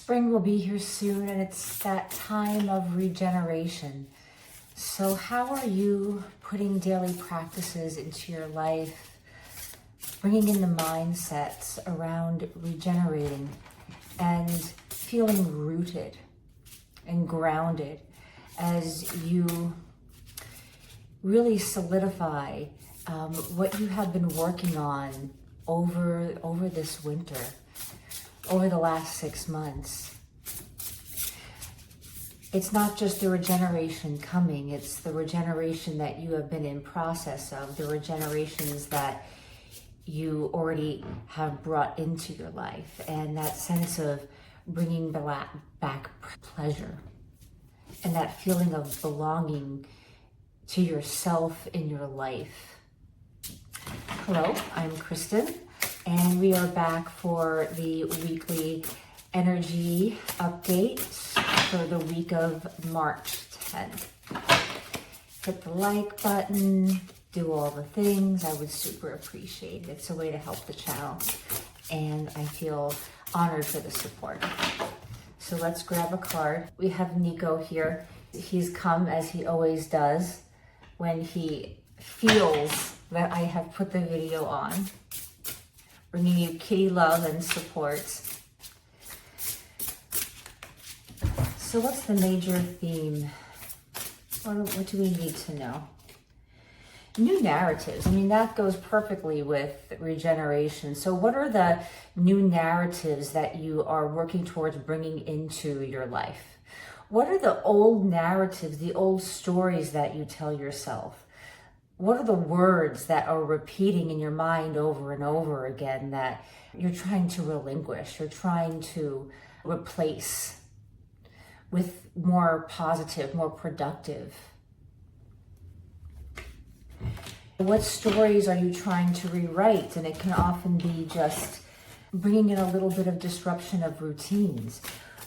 Spring will be here soon, and it's that time of regeneration. So how are you putting daily practices into your life, bringing in the mindsets around regenerating and feeling rooted and grounded as you really solidify what you have been working on over this winter, over the last 6 months? It's not just the regeneration coming, it's the regeneration that you have been in process of, the regenerations that you already have brought into your life, and that sense of bringing back pleasure and that feeling of belonging to yourself in your life. Hello, I'm Kristen, and we are back for the weekly energy update for the week of March 10th. Hit the like button, do all the things. I would super appreciate it. It's a way to help the channel, and I feel honored for the support. So let's grab a card. We have Nico here. He's come as he always does when he feels that I have put the video on, bringing you kitty love and support. So what's the major theme? What do we need to know? New narratives. I mean, that goes perfectly with regeneration. So what are the new narratives that you are working towards bringing into your life? What are the old narratives, the old stories that you tell yourself? What are the words that are repeating in your mind over and over again that you're trying to relinquish, you're trying to replace with more positive, more productive? What stories are you trying to rewrite? And it can often be just bringing in a little bit of disruption of routines,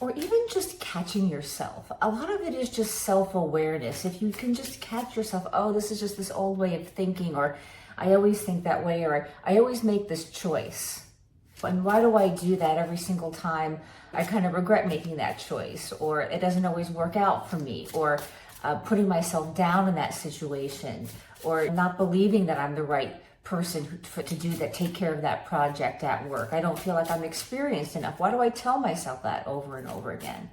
or even just catching yourself. A lot of it is just self-awareness. If you can just catch yourself, oh, this is just this old way of thinking, or I always think that way, or I always make this choice. And why do I do that every single time? I kind of regret making that choice, or it doesn't always work out for me, or putting myself down in that situation, or not believing that I'm the right person to do that, take care of that project at work. I don't feel like I'm experienced enough. Why do I tell myself that over and over again?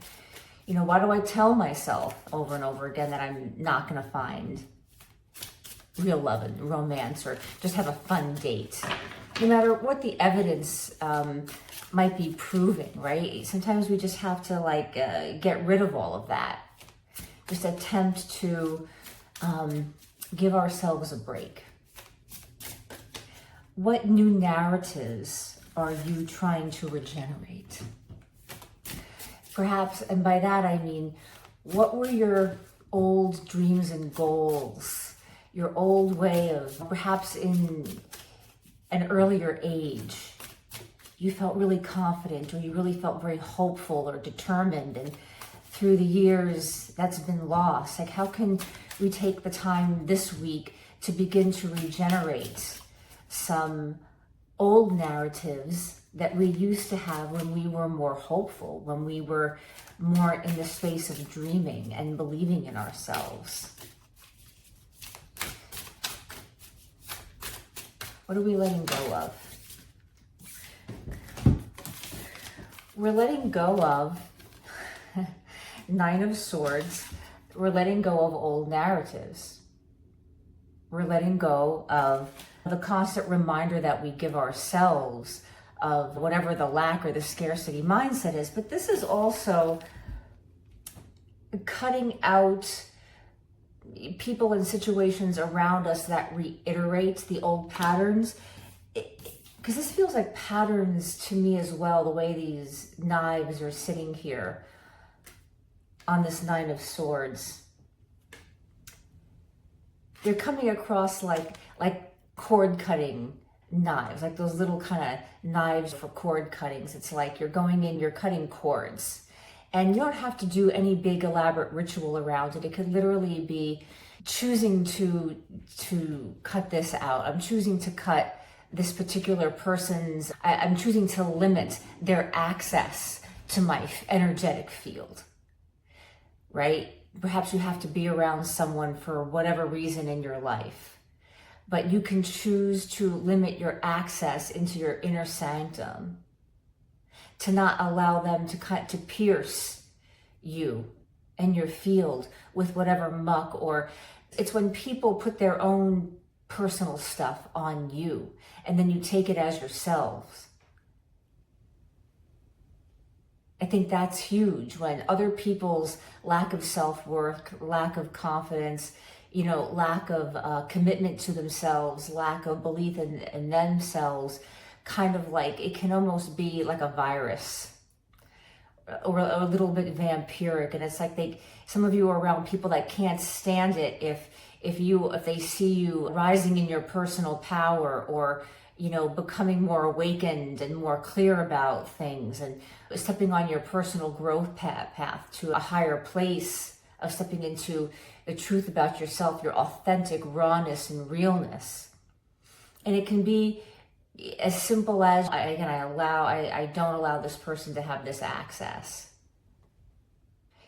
You know, why do I tell myself over and over again that I'm not going to find real love and romance, or just have a fun date? No matter what the evidence might be proving, right? Sometimes we just have to get rid of all of that. Just attempt to give ourselves a break. What new narratives are you trying to regenerate? Perhaps, and by that I mean, what were your old dreams and goals? Your old way of, perhaps in an earlier age, you felt really confident, or you really felt very hopeful or determined, and through the years that's been lost. Like, how can we take the time this week to begin to regenerate some old narratives that we used to have when we were more hopeful, when we were more in the space of dreaming and believing in ourselves? What are we letting go of? We're letting go of Nine of Swords. We're letting go of old narratives. We're letting go of the constant reminder that we give ourselves of whatever the lack or the scarcity mindset is. But this is also cutting out people and situations around us that reiterate the old patterns. Because this feels like patterns to me as well, the way these knives are sitting here on this Nine of Swords. They're coming across like cord cutting knives, like those little kind of knives for cord cuttings. It's like you're going in, you're cutting cords, and you don't have to do any big elaborate ritual around it. It could literally be choosing to cut this out. I'm choosing to cut this particular person's, I'm choosing to limit their access to my energetic field, right? Perhaps you have to be around someone for whatever reason in your life, but you can choose to limit your access into your inner sanctum, to not allow them to pierce you and your field with whatever muck. Or it's when people put their own personal stuff on you and then you take it as yourselves. I think that's huge, when other people's lack of self-worth, lack of confidence, lack of commitment to themselves, lack of belief in themselves, kind of like, it can almost be like a virus or a little bit vampiric. And it's like some of you are around people that can't stand it if they see you rising in your personal power, or becoming more awakened and more clear about things, and stepping on your personal growth path to a higher place of stepping into the truth about yourself, your authentic rawness and realness. And it can be as simple as, I don't allow this person to have this access.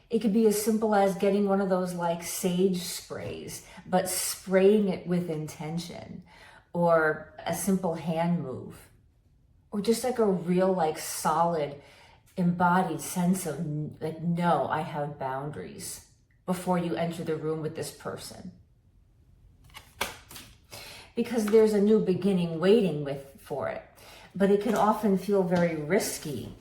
It could be as simple as getting one of those like sage sprays, but spraying it with intention, or a simple hand move, or just like a real, like, solid, embodied sense of like, no, I have boundaries before you enter the room with this person. Because there's a new beginning waiting for it. But it can often feel very risky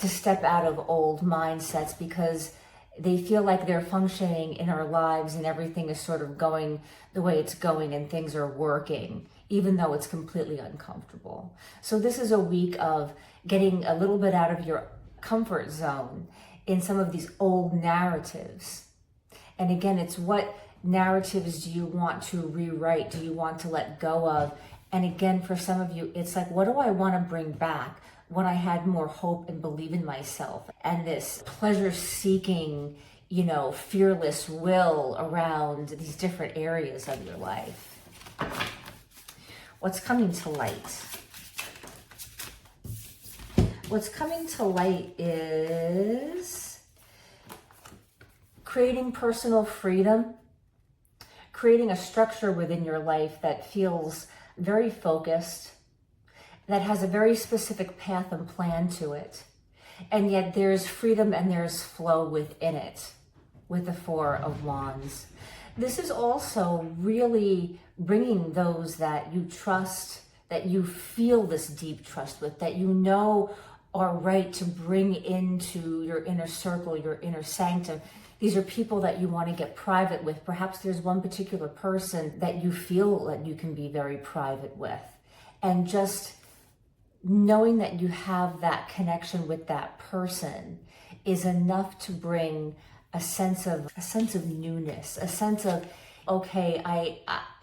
to step out of old mindsets, because they feel like they're functioning in our lives and everything is sort of going the way it's going and things are working, even though it's completely uncomfortable. So this is a week of getting a little bit out of your comfort zone in some of these old narratives. And again, it's what narratives do you want to rewrite? Do you want to let go of? And again, for some of you, it's like, what do I want to bring back when I had more hope and believe in myself, and this pleasure-seeking, fearless will around these different areas of your life? What's coming to light? What's coming to light is creating personal freedom, creating a structure within your life that feels very focused, that has a very specific path and plan to it. And yet there's freedom and there's flow within it, with the Four of Wands. This is also really bringing those that you trust, that you feel this deep trust with, that are right to bring into your inner circle, your inner sanctum. These are people that you want to get private with. Perhaps there's one particular person that you feel that you can be very private with. And just knowing that you have that connection with that person is enough to bring a sense of newness, a sense of, okay,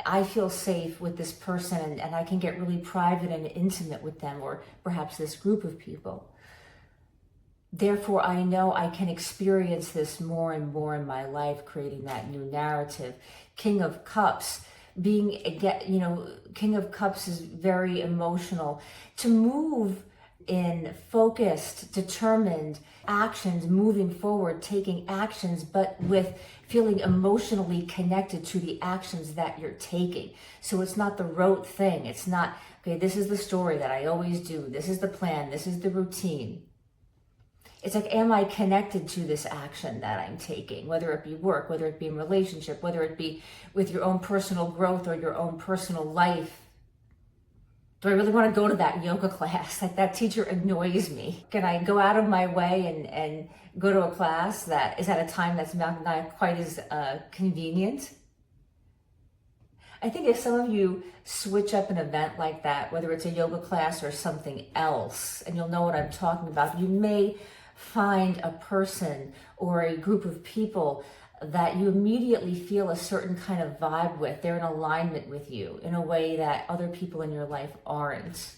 I feel safe with this person, and I can get really private and intimate with them, or perhaps this group of people. Therefore, I know I can experience this more and more in my life, creating that new narrative. King of Cups, King of Cups is very emotional. To move in focused, determined actions, moving forward, taking actions, but with feeling emotionally connected to the actions that you're taking. So it's not the rote thing. It's not, okay, this is the story that I always do. This is the plan. This is the routine. It's like, am I connected to this action that I'm taking? Whether it be work, whether it be in relationship, whether it be with your own personal growth or your own personal life. Do I really want to go to that yoga class? Like, that teacher annoys me. Can I go out of my way and go to a class that is at a time that's not quite as convenient? I think if some of you switch up an event like that, whether it's a yoga class or something else, and you'll know what I'm talking about, you may find a person or a group of people that you immediately feel a certain kind of vibe with. They're in alignment with you in a way that other people in your life aren't.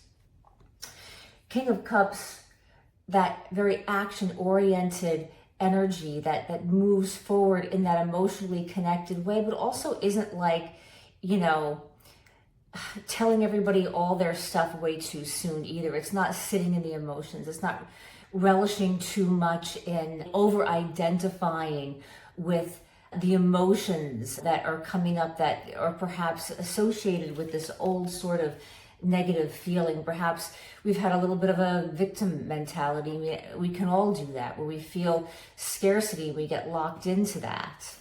King of Cups, that very action-oriented energy that moves forward in that emotionally connected way, but also isn't like, telling everybody all their stuff way too soon either. It's not sitting in the emotions. It's not relishing too much in over-identifying with the emotions that are coming up that are perhaps associated with this old sort of negative feeling. Perhaps we've had a little bit of a victim mentality. We can all do that, where we feel scarcity, we get locked into that.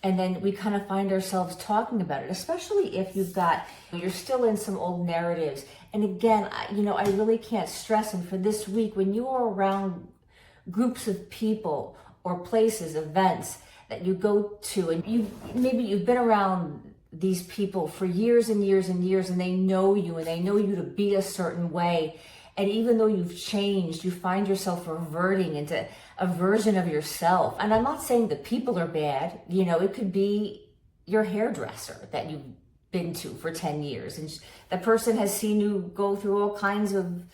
And then we kind of find ourselves talking about it, especially if you're still in some old narratives. And again, I really can't stress, and for this week, when you are around groups of people or places, events that you go to, and maybe you've been around these people for years and years and years, and they know you to be a certain way. And even though you've changed, you find yourself reverting into a version of yourself. And I'm not saying that people are bad. It could be your hairdresser that you've been to for 10 years. And that person has seen you go through all kinds of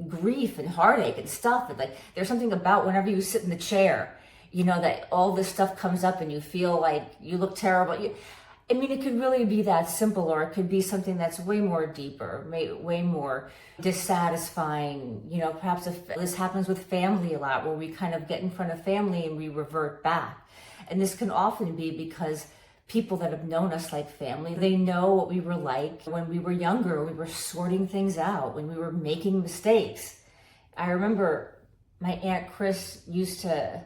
grief and heartache and stuff. And there's something about whenever you sit in the chair, that all this stuff comes up and you feel like you look terrible. It could really be that simple, or it could be something that's way more deeper, way more dissatisfying. Perhaps if this happens with family a lot, where we kind of get in front of family and we revert back. And this can often be because people that have known us like family, they know what we were like when we were younger, we were sorting things out, when we were making mistakes. I remember my Aunt Chris used to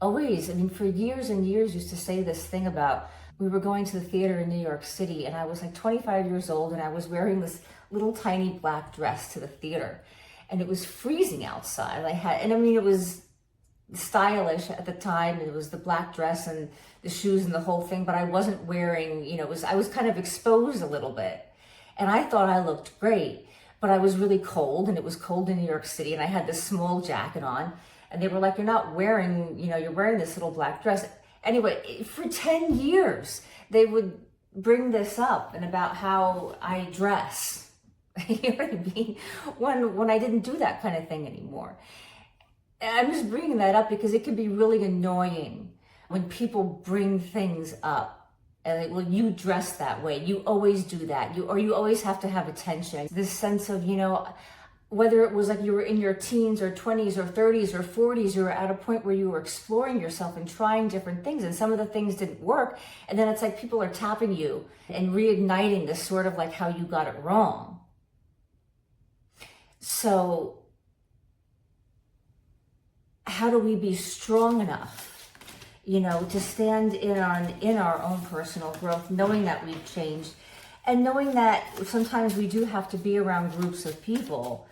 always, for years and years, used to say this thing about, we were going to the theater in New York City, and I was like 25 years old, and I was wearing this little tiny black dress to the theater, and it was freezing outside. It was stylish at the time. It was the black dress and the shoes and the whole thing, but I wasn't wearing, I was kind of exposed a little bit, and I thought I looked great, but I was really cold, and it was cold in New York City, and I had this small jacket on, and they were like, you're not wearing, you're wearing this little black dress. Anyway, for 10 years, they would bring this up and about how I dress. You know what I mean? When I didn't do that kind of thing anymore. And I'm just bringing that up because it can be really annoying when people bring things up. And well, you dress that way. You always do that. You always have to have attention. This sense of, whether it was like you were in your teens or 20s or 30s or 40s, you were at a point where you were exploring yourself and trying different things, and some of the things didn't work. And then it's like people are tapping you and reigniting this sort of like how you got it wrong. So how do we be strong enough, to stand in our own personal growth, knowing that we've changed, and knowing that sometimes we do have to be around groups of people.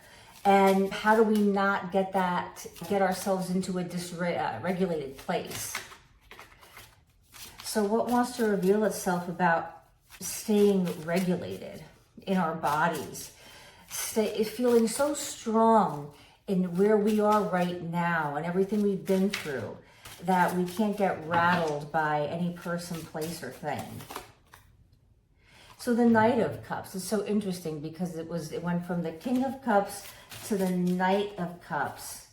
And how do we not get ourselves into a dysregulated place? So what wants to reveal itself about staying regulated in our bodies? Feeling so strong in where we are right now and everything we've been through that we can't get rattled by any person, place, or thing. So the Knight of Cups is so interesting because it went from the King of Cups to the Knight of Cups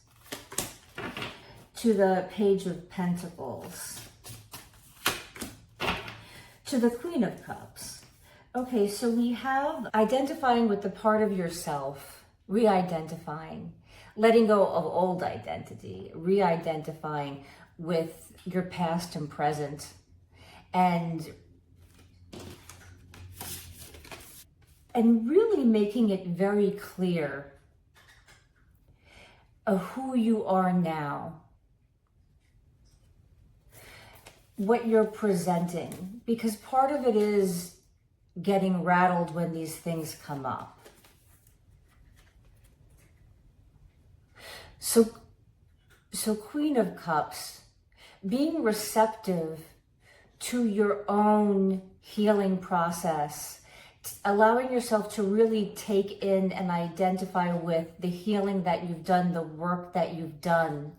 to the Page of Pentacles to the Queen of Cups. Okay, so we have identifying with the part of yourself, re-identifying, letting go of old identity, re-identifying with your past and present, and really making it very clear of who you are now, what you're presenting, because part of it is getting rattled when these things come up. So Queen of Cups, being receptive to your own healing process, allowing yourself to really take in and identify with the healing that you've done, the work that you've done,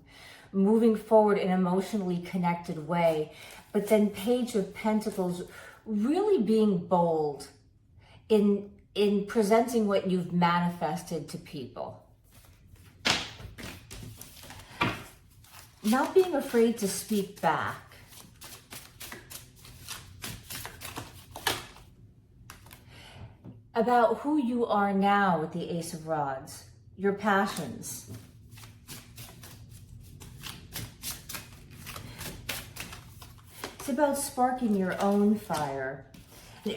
moving forward in an emotionally connected way. But then Page of Pentacles, really being bold in presenting what you've manifested to people. Not being afraid to speak back. About who you are now with the Ace of Rods, your passions, It's about sparking your own fire.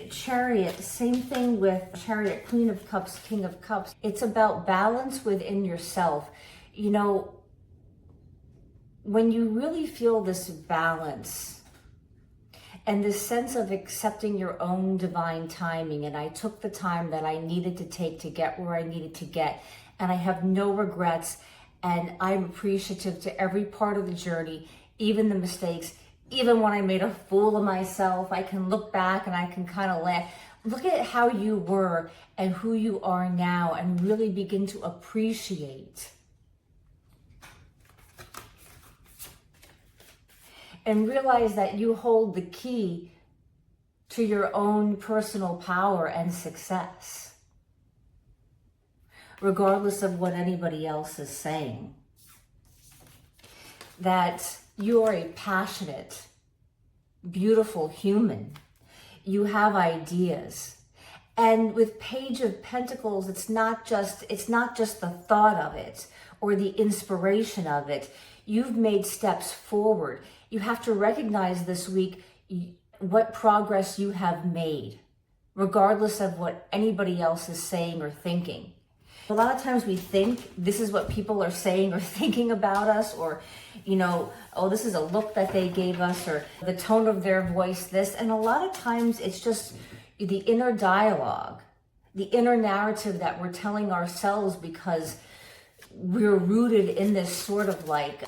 Chariot, same thing with Chariot, Queen of Cups, King of Cups. It's about balance within yourself. You know, when you really feel this balance and this sense of accepting your own divine timing, and I took the time that I needed to take to get where I needed to get, and I have no regrets, and I'm appreciative to every part of the journey, even the mistakes, even when I made a fool of myself. I can look back and I can kind of laugh. Look at how you were and who you are now, and really begin to appreciate and realize that you hold the key to your own personal power and success, regardless of what anybody else is saying. That you are a passionate, beautiful human. You have ideas. And with Page of Pentacles, it's not just the thought of it or the inspiration of it. You've made steps forward. You have to recognize this week what progress you have made, regardless of what anybody else is saying or thinking. A lot of times we think this is what people are saying or thinking about us, or, you know, oh, this is a look that they gave us, or the tone of their voice, this. And a lot of times it's just the inner dialogue, the inner narrative that we're telling ourselves, because we're rooted in this sort of like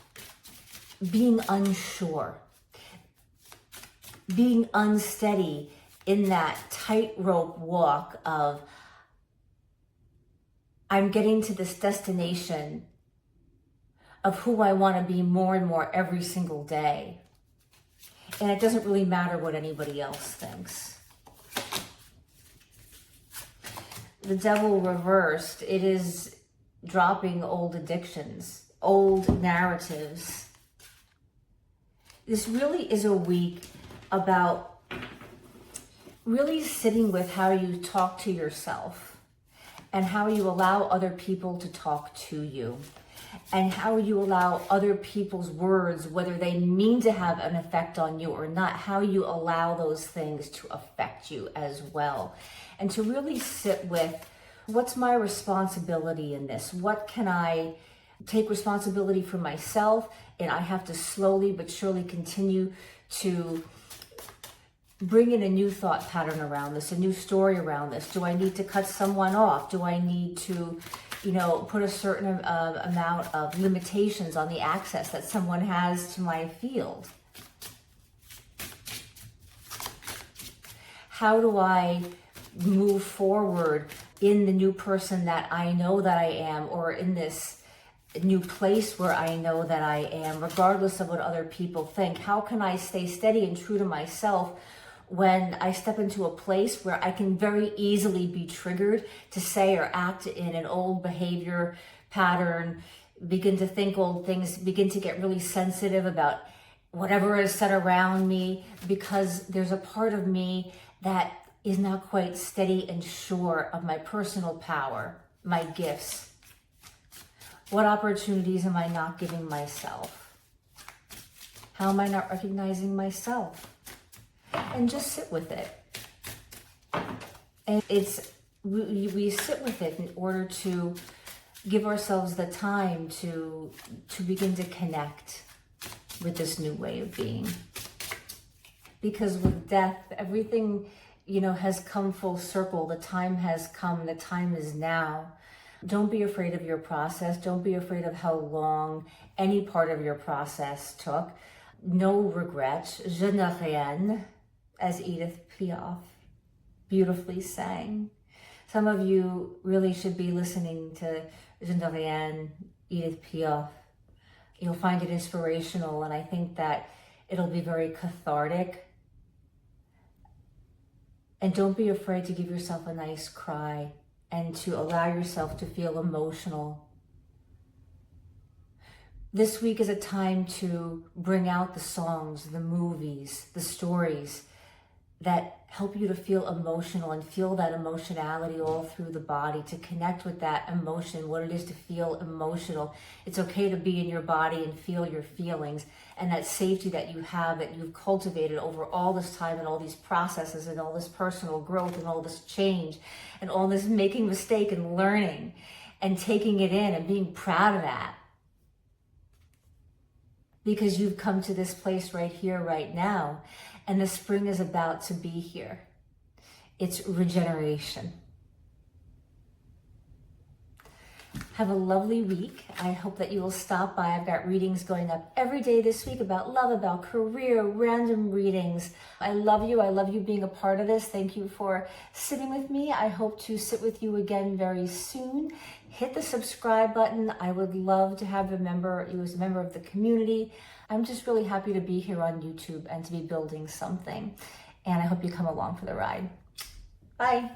being unsure, being unsteady in that tightrope walk of, I'm getting to this destination of who I want to be more and more every single day. And it doesn't really matter what anybody else thinks. The Devil reversed, it is dropping old addictions, old narratives. This really is a week about really sitting with how you talk to yourself, and how you allow other people to talk to you, and how you allow other people's words, whether they mean to have an effect on you or not, how you allow those things to affect you as well. And to really sit with, what's my responsibility in this? What can I take responsibility for myself? And I have to slowly but surely continue to bring in a new thought pattern around this, a new story around this. Do I need to cut someone off? Do I need to, you know, put a certain amount of limitations on the access that someone has to my field? How do I move forward in the new person that I know that I am, or in this new place where I know that I am, regardless of what other people think? How can I stay steady and true to myself when I step into a place where I can very easily be triggered to say or act in an old behavior pattern, begin to think old things, begin to get really sensitive about whatever is said around me, because there's a part of me that is not quite steady and sure of my personal power, my gifts. What opportunities am I not giving myself? How am I not recognizing myself? And just sit with it. And we sit with it in order to give ourselves the time to begin to connect with this new way of being. Because with death, everything, you know, has come full circle. The time has come. The time is now. Don't be afraid of your process. Don't be afraid of how long any part of your process took. No regrets. Je n'ai rien, as Edith Piaf beautifully sang. Some of you really should be listening to Je n'ai rien, Edith Piaf. You'll find it inspirational, and I think that it'll be very cathartic. And don't be afraid to give yourself a nice cry and to allow yourself to feel emotional. This week is a time to bring out the songs, the movies, the stories that help you to feel emotional and feel that emotionality all through the body, to connect with that emotion, what it is to feel emotional. It's okay to be in your body and feel your feelings, and that safety that you have, that you've cultivated over all this time and all these processes and all this personal growth and all this change and all this making mistake and learning and taking it in and being proud of that. Because you've come to this place right here, right now, and the spring is about to be here. It's regeneration. Have a lovely week. I hope that you will stop by. I've got readings going up every day this week about love, about career, random readings. I love you. I love you being a part of this. Thank you for sitting with me. I hope to sit with you again very soon. Hit the subscribe button. I would love to have you as a member of the community. I'm just really happy to be here on YouTube and to be building something. And I hope you come along for the ride. Bye.